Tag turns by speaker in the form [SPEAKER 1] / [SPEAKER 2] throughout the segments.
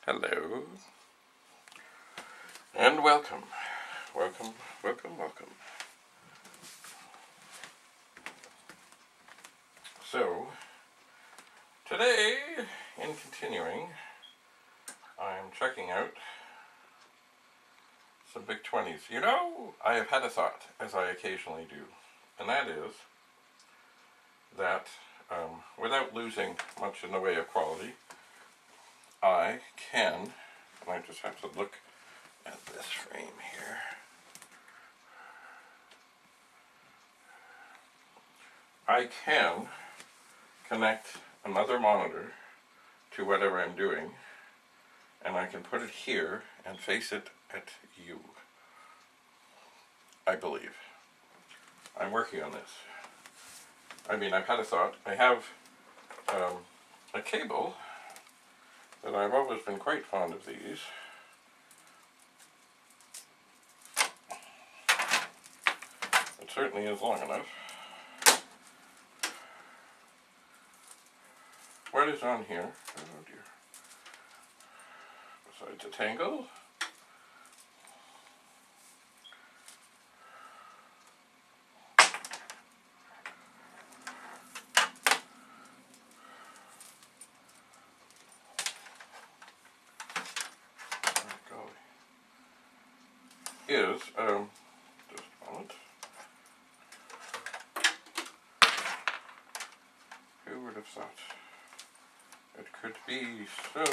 [SPEAKER 1] Hello, and welcome, welcome, welcome, welcome. So, today, in continuing, I'm checking out some Vic-20s. You know, I have had a thought, as I occasionally do, and that is that without losing much in the way of quality, I can, and I just have to look at this frame here. I can connect another monitor to whatever I'm doing, and I can put it here and face it at you. I believe. I'm working on this. I mean, I've had a thought. I have a cable that I've always been quite fond of these. It certainly is long enough. What is on here? Oh dear. Besides a tangle. Is, just a moment. Who would have thought it could be so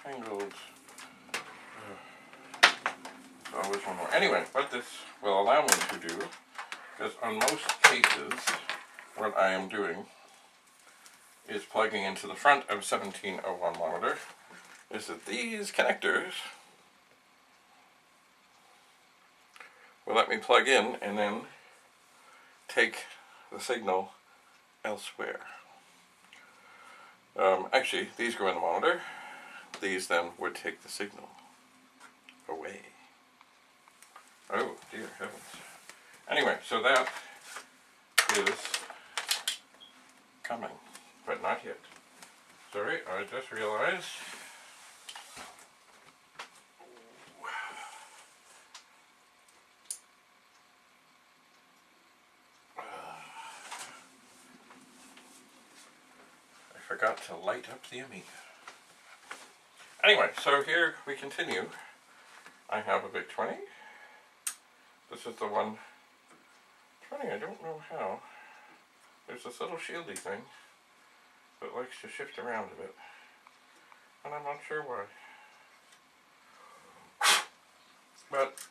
[SPEAKER 1] tangled? There's always one more. Anyway, what this will allow me to do, because on most cases, what I am doing is plugging into the front of a 1701 monitor, is that these connectors will let me plug in and then take the signal elsewhere. Actually, these go in the monitor. These then would take the signal away. Oh, dear heavens. Anyway, so that is coming, but not yet. Sorry, I just realized. Forgot to light up the Amiga. Anyway, so here we continue. I have a Vic-20. This is the one. It's funny, I don't know how. There's this little shieldy thing that likes to shift around a bit, and I'm not sure why. But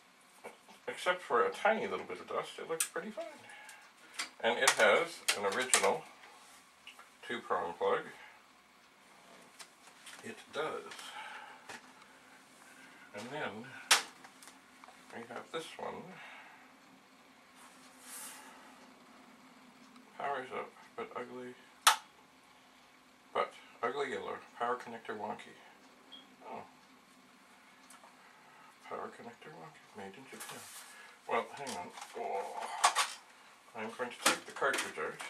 [SPEAKER 1] except for a tiny little bit of dust, it looks pretty fine. And it has an original 2-prong plug. It does. And then we have this one. Powers up, but ugly yellow. Power connector wonky. Oh. Power connector wonky. Made in Japan. Well, hang on. Oh. I'm going to take the cartridge out.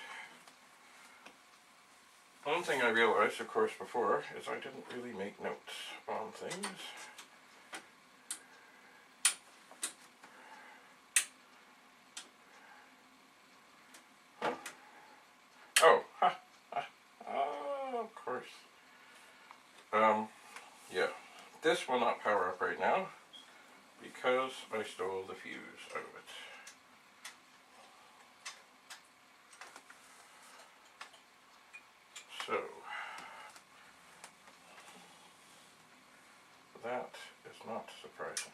[SPEAKER 1] One thing I realized, of course, before is I didn't really make notes on things. Oh, of course. Yeah, this will not power up right now because I stole the fuse out of it. So, that is not surprising.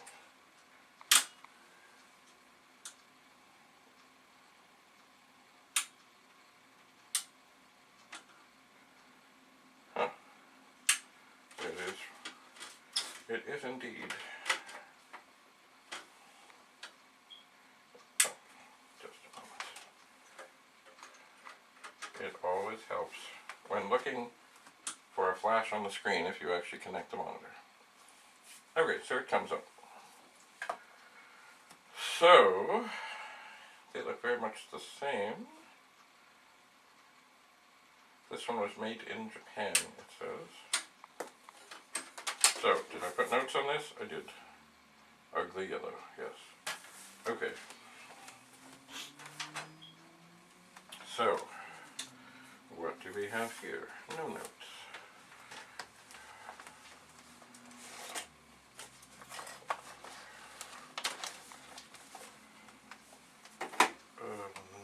[SPEAKER 1] Huh. It is. It is indeed. Oh, just a moment. It always helps when looking for a flash on the screen if you actually connect the monitor. Okay, so it comes up. So, they look very much the same. This one was made in Japan, it says. So, did I put notes on this? I did. Ugly yellow, yes. Okay. So, what do we have here? No notes.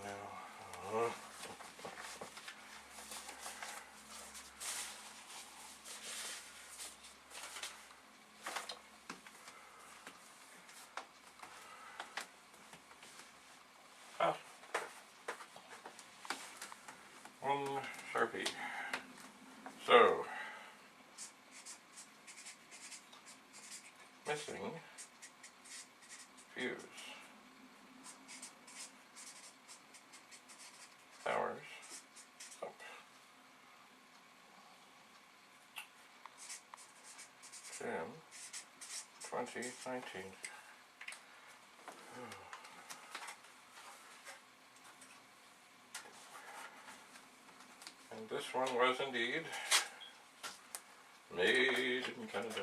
[SPEAKER 1] No. One Sharpie. So, missing fuse. Powers up. Jim 2019. And this one was indeed made in Canada.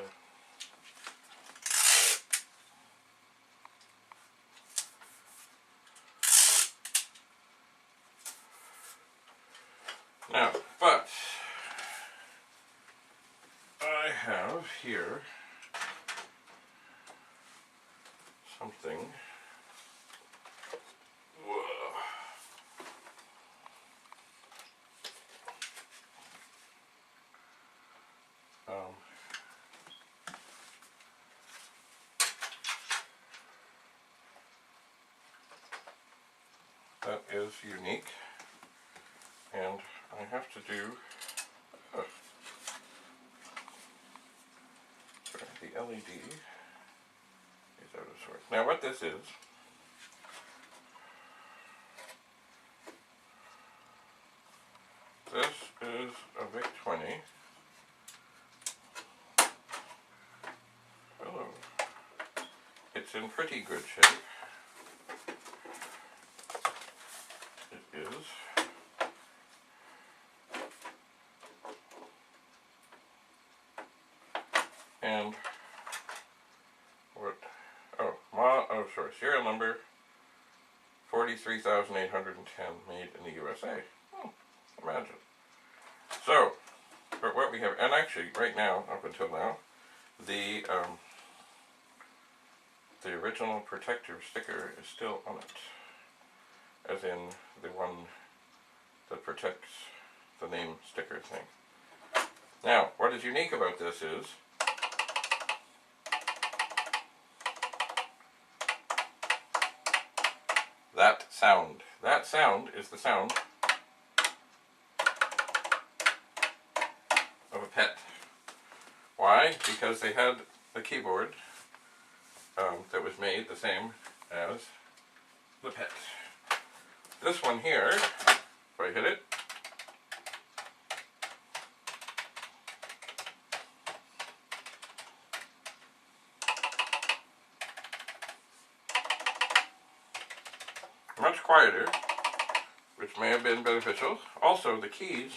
[SPEAKER 1] Now, but I have here something. That is unique, and I have to do the LED is out of sorts. Now what this is a VIC-20. Hello. It's in pretty good shape. It is. And what? Oh, sorry. Serial number 43,810, made in the USA. Imagine. So, but what we have, and actually, right now, up until now, the original protector sticker is still on it, as in the one that protects the name sticker thing. Now, what is unique about this is that sound. That sound is the sound of a pet. Why? Because they had a keyboard that was made the same as the pet. This one here, if I hit it, much quieter, which may have been beneficial. Also, the keys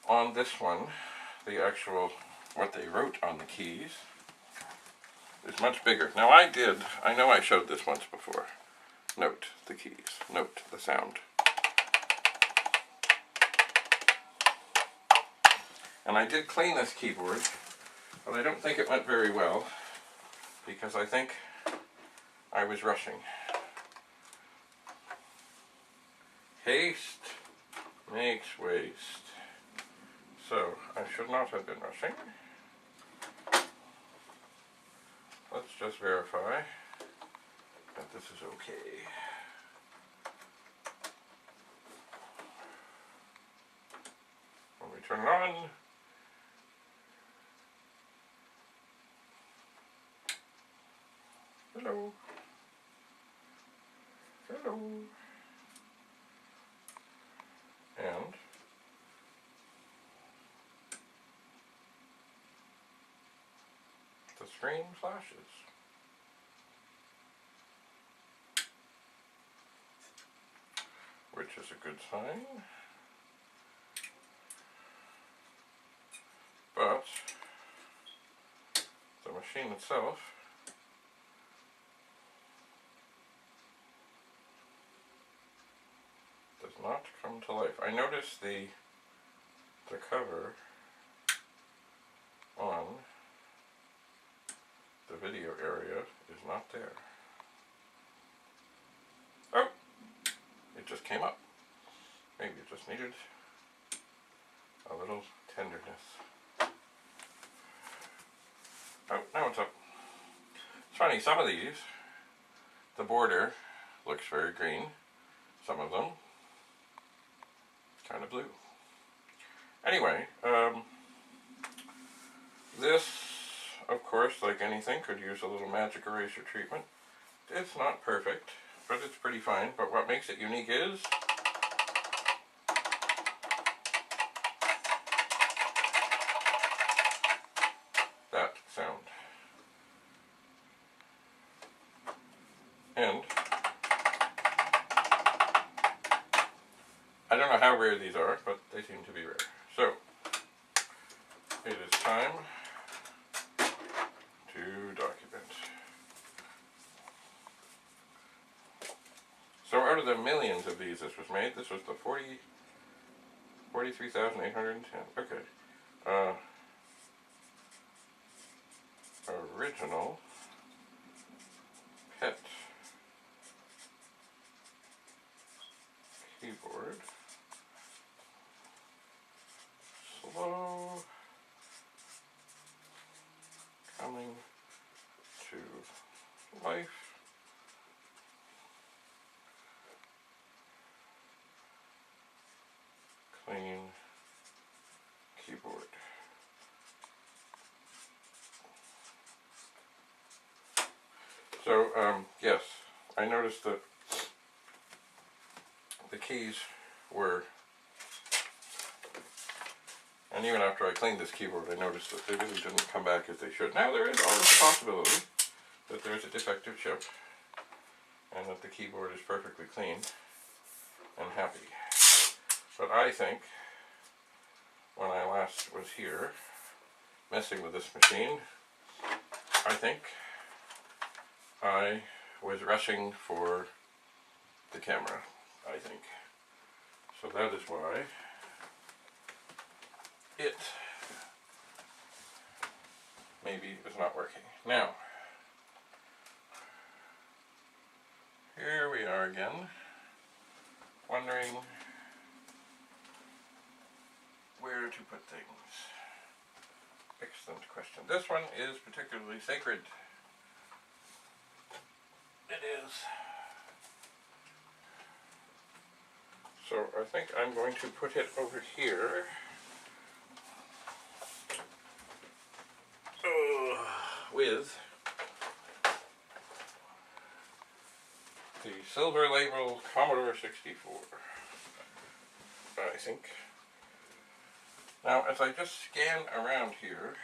[SPEAKER 1] on this one, the actual, what they wrote on the keys, is much bigger. Now I know I showed this once before. Note the keys, note the sound. And I did clean this keyboard, but I don't think it went very well, because I think I was rushing. Haste makes waste. So, I should not have been rushing. Let's just verify that this is okay. When we turn it on, hello, hello, and the screen flashes. Which is a good sign. machine itself does not come to life. I noticed the cover on the video area is not there. Oh! It just came up. Maybe it just needed a little tenderness. Oh, now it's up. It's funny, some of these, the border looks very green. Some of them, kind of blue. Anyway, this, of course, like anything, could use a little magic eraser treatment. It's not perfect, but it's pretty fine. But what makes it unique is that sound. And I don't know how rare these are, but they seem to be rare. So, it is time to document. So out of the millions of these this was made, this was the 43,810. Okay. Original PET keyboard. Slow coming to life. Clean keyboard. So, yes, I noticed that the keys were, and even after I cleaned this keyboard, I noticed that they really didn't come back as they should. Now, there is always a possibility that there's a defective chip and that the keyboard is perfectly clean and happy. But I think when I last was here messing with this machine, I think I was rushing for the camera, I think. So that is why it maybe is not working. Now, here we are again, wondering where to put things. Excellent question. This one is particularly sacred. It is. So I think I'm going to put it over here. With the silver label Commodore 64, I think. Now, as I just scan around here,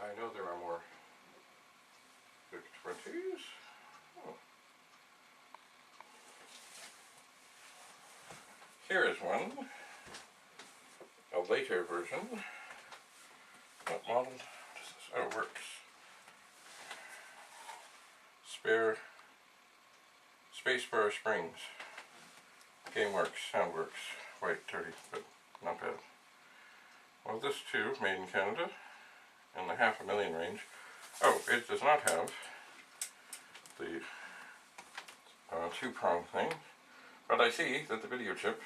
[SPEAKER 1] I know there are more Vic-20s. Oh. Here is one, a later version. What model does this? Oh, it works. Spacebar springs. Game works, sound works. Quite dirty, but not bad. Well, this too, made in Canada, in the $500,000 range. Oh, it does not have the two-prong thing, but I see that the video chip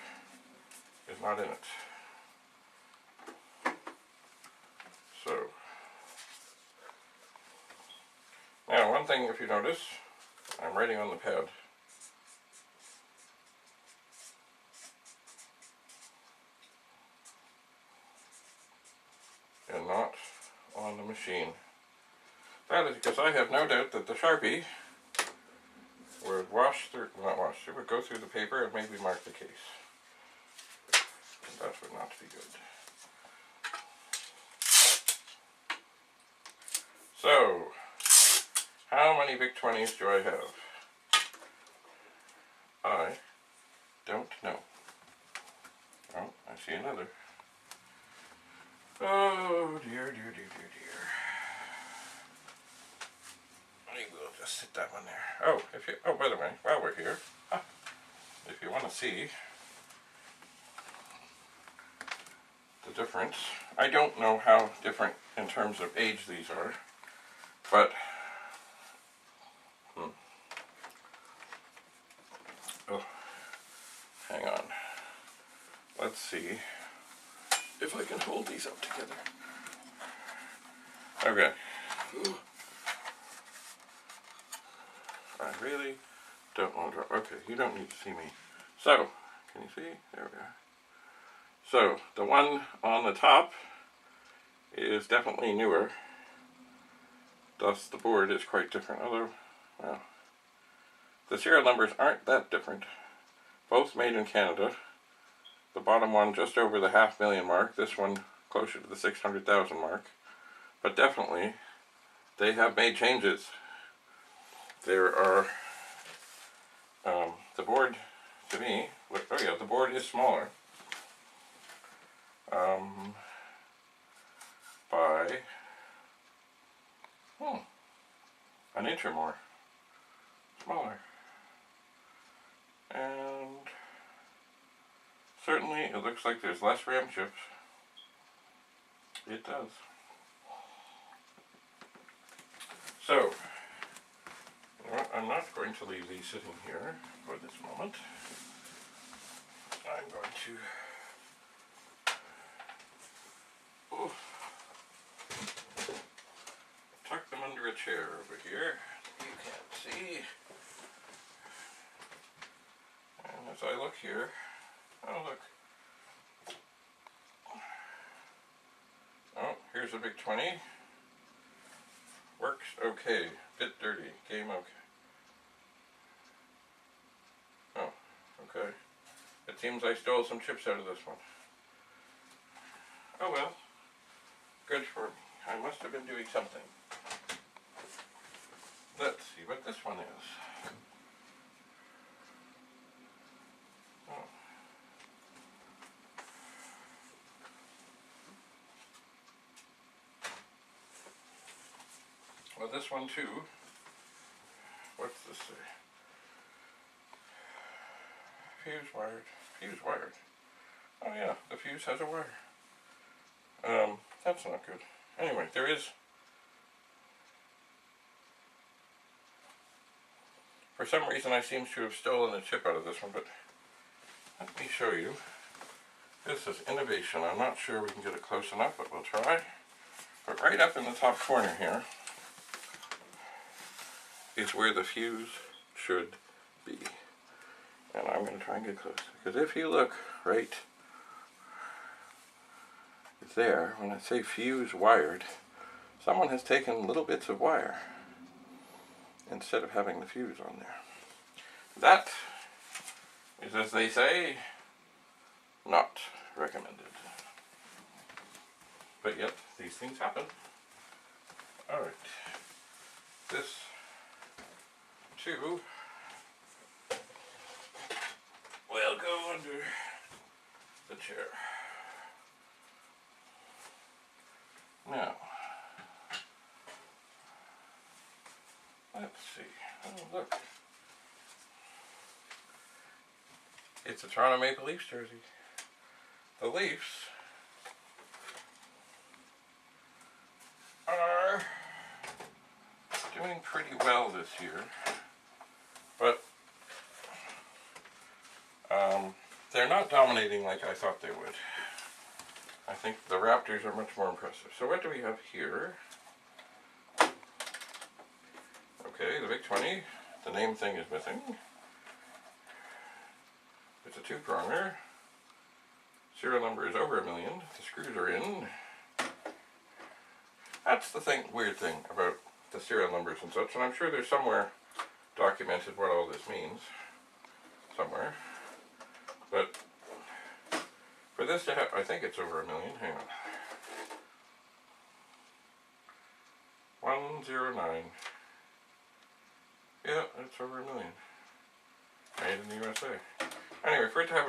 [SPEAKER 1] is not in it. So, now one thing, if you notice, I'm writing on the pad. And not on the machine. That is because I have no doubt that the Sharpie would would go through the paper and maybe mark the case. And that would not be good. So, how many Vic-20s do I have? I don't know. Oh, I see another. Oh dear, dear, dear, dear, dear. Maybe we'll just sit that one there. Oh, by the way, while we're here, if you want to see the difference, I don't know how different in terms of age these are, but oh, hang on. Let's see if I can hold these up together. Okay. I really don't want to drop. Okay, you don't need to see me. So, can you see? There we are. So, the one on the top is definitely newer. Thus, the board is quite different. Although, well, the serial numbers aren't that different. Both made in Canada. The bottom one just over the 500,000 mark. This one closer to the 600,000 mark. But definitely, they have made changes. There are, the board, to me, oh yeah, the board is smaller. By an inch or more. Smaller. And certainly it looks like there's less RAM chips. It does. So, you know what? I'm not going to leave these sitting here for this moment. I'm going to tuck them under a chair over here. You can't see. And as I look here, oh look. Oh, here's a VIC-20. Works okay. Bit dirty. Game okay. Oh, okay. It seems I stole some chips out of this one. Oh well. Good for me. I must have been doing something. Let's see what this one is. Oh. Well, this one too. What's this say? Fuse wired. Fuse wired. Oh yeah, the fuse has a wire. That's not good. Anyway, there is. For some reason I seem to have stolen a chip out of this one, but let me show you. This is innovation. I'm not sure we can get it close enough, but we'll try. But right up in the top corner here is where the fuse should be. And I'm going to try and get close. Because if you look right there, when I say fuse wired, someone has taken little bits of wire instead of having the fuse on there. That is, as they say, not recommended. But yet, these things happen. Alright. This too will go under the chair. Now, let's see. Oh, look. It's a Toronto Maple Leafs jersey. The Leafs are doing pretty well this year, but they're not dominating like I thought they would. I think the Raptors are much more impressive. So what do we have here? Okay, the VIC-20. The name thing is missing. It's a two-pronger. Serial number is over 1 million. The screws are in. That's the weird thing about the serial numbers and such, and I'm sure there's somewhere documented what all this means. Somewhere. But for this to have, I think it's over 1 million. Hang on. 109. Yeah, it's over 1 million. Made in the USA. Anyway, for it to have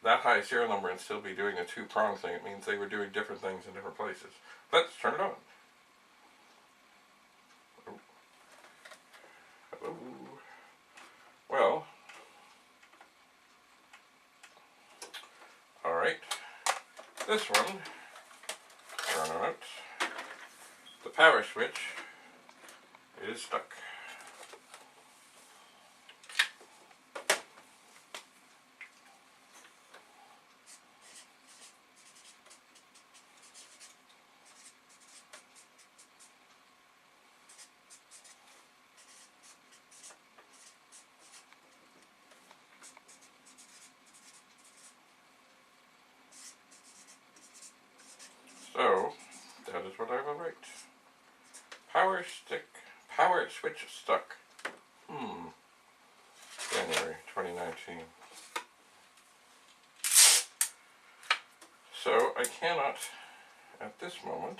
[SPEAKER 1] that high serial number and still be doing a two-prong thing. It means they were doing different things in different places. Let's turn it on. Oh. Hello. Well, alright, this one, turn on it. The power switch is stuck. So, that is what I will write. Power switch stuck. January 2019. So, I cannot, at this moment,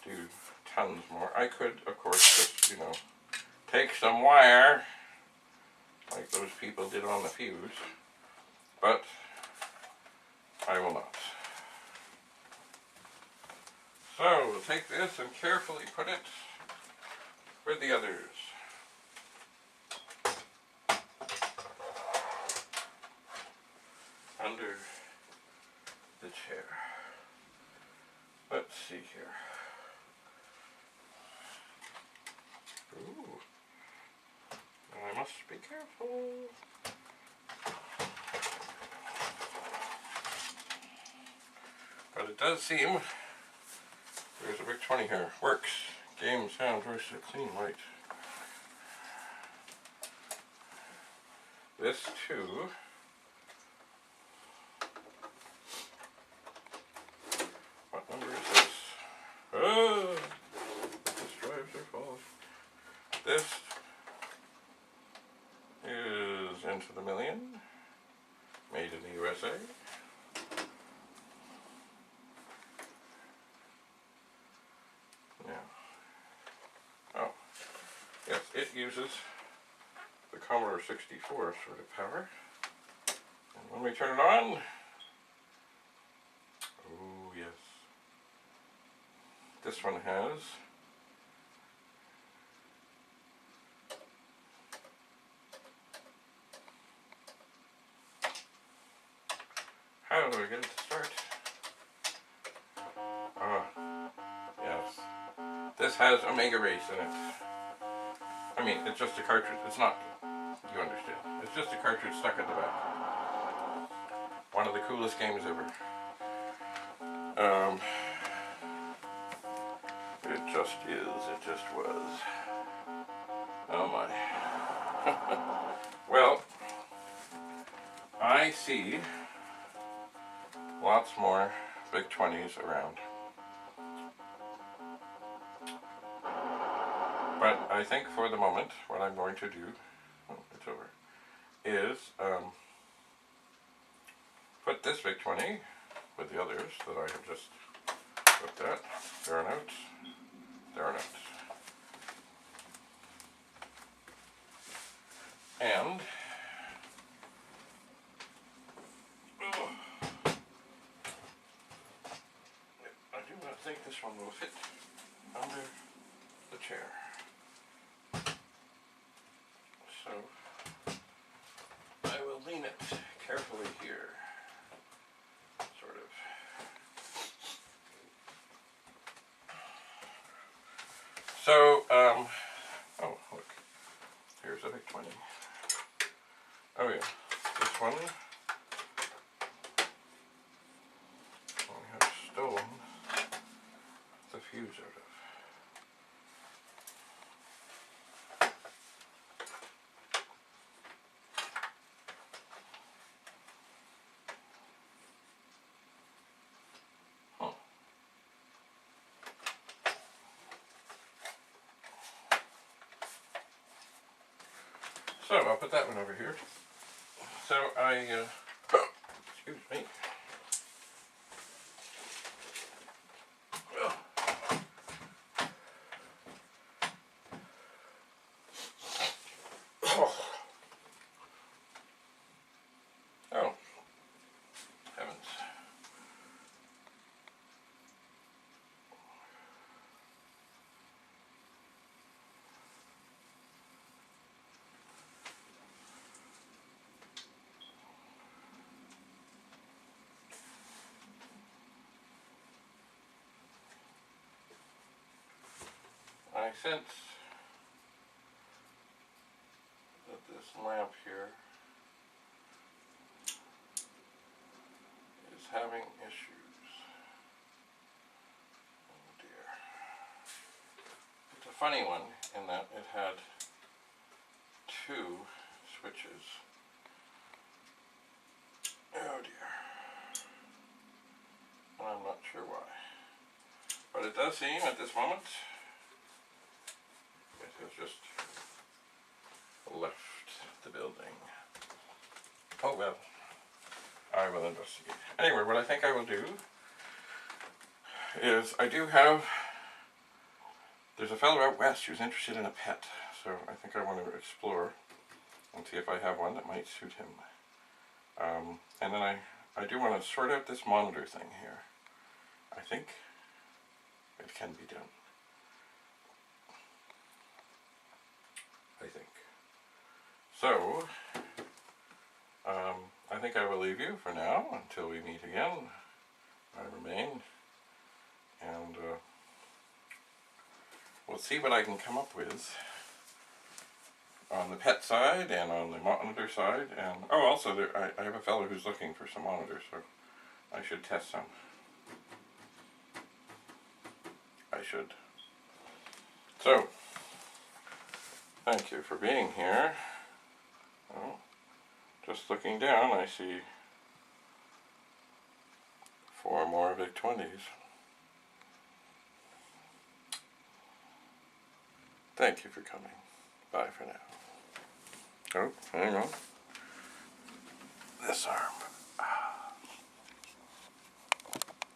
[SPEAKER 1] do tons more. I could, of course, just, take some wire, like those people did on the fuse, but I will not. So, we'll take this and carefully put it with the others. Under the chair. Let's see here. Ooh. I must be careful. But it does seem there's a Vic-20 here. Works. Game, sound, voice, clean, white. This too. What number is this? Oh! This drives are false. This is into the million. Made in the USA. Yes, it uses the Commodore 64 sort of power. And when we turn it on, oh yes, this one has how do I get it to start? Yes, this has Omega Race in it. I mean, it's just a cartridge. It's not, you understand. It's just a cartridge stuck at the back. One of the coolest games ever. It just is. It just was. Oh my. Well, I see lots more Vic-20s around. But I think for the moment, what I'm going to do, it's over, is put this Vic-20 with the others that I have just looked at. There are notes. There are notes. And I do not think this one will fit under the chair. So I will lean it carefully here, sort of. So, oh look, here's a Vic-20. Oh yeah, this one I have stolen the fuse out of. So I'll put that one over here. So excuse me. Oh, I sense that this lamp here is having issues. Oh dear. It's a funny one in that it had two switches. Oh dear. And I'm not sure why. But it does seem at this moment it has just left the building. Oh well. I will investigate. Anyway, what I think I will do is there's a fellow out west who's interested in a pet, so I think I want to explore and see if I have one that might suit him. And then I do want to sort out this monitor thing here. I think it can be done. I think. So, I think I will leave you for now until we meet again. I remain. And we'll see what I can come up with on the pet side and on the monitor side. And oh, also I have a fellow who's looking for some monitors, so I should test some. I should. So, thank you for being here. Well, just looking down, I see 4 more VIC-20s. Thank you for coming. Bye for now. Oh, hang on. This arm.